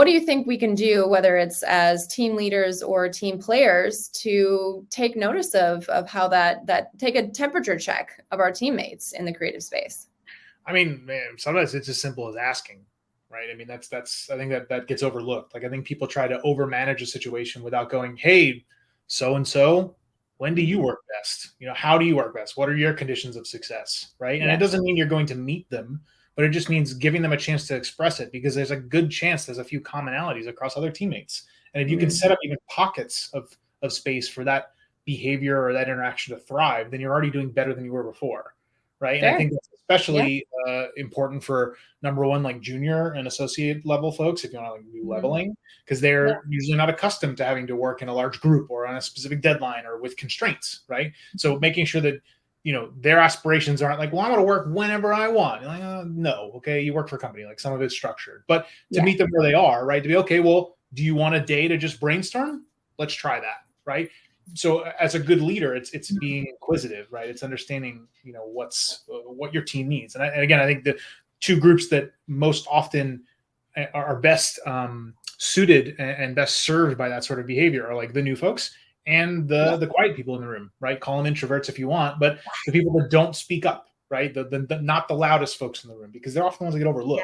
what do you think we can do, whether it's as team leaders or team players, to take notice of how that take a temperature check of our teammates in the creative space? I mean, man, sometimes it's as simple as asking, right? I mean, that's I think that gets overlooked. Like, I think people try to overmanage a situation without going, hey, so and so, when do you work best? How do you work best? What are your conditions of success, right? And it doesn't mean you're going to meet them, but it just means giving them a chance to express it, because there's a good chance there's a few commonalities across other teammates. And if you can set up even pockets of space for that behavior or that interaction to thrive, then you're already doing better than you were before. Right. Fair. And I think that's especially important for, number one, like junior and associate level folks, if you want to like new leveling, because they're usually not accustomed to having to work in a large group or on a specific deadline or with constraints. Right. So making sure that, their aspirations aren't like, well, I'm going to work whenever I want. You're like, no. Okay. You work for a company, like some of it's structured, but to meet them where they are, right. To be, okay, well, do you want a day to just brainstorm? Let's try that. Right. So as a good leader, it's being inquisitive, right? It's understanding, what your team needs. And again, I think the two groups that most often are best suited and best served by that sort of behavior are like the new folks and the quiet people in the room, right? Call them introverts if you want, but the people that don't speak up, right? The not the loudest folks in the room, because they're often the ones that get overlooked.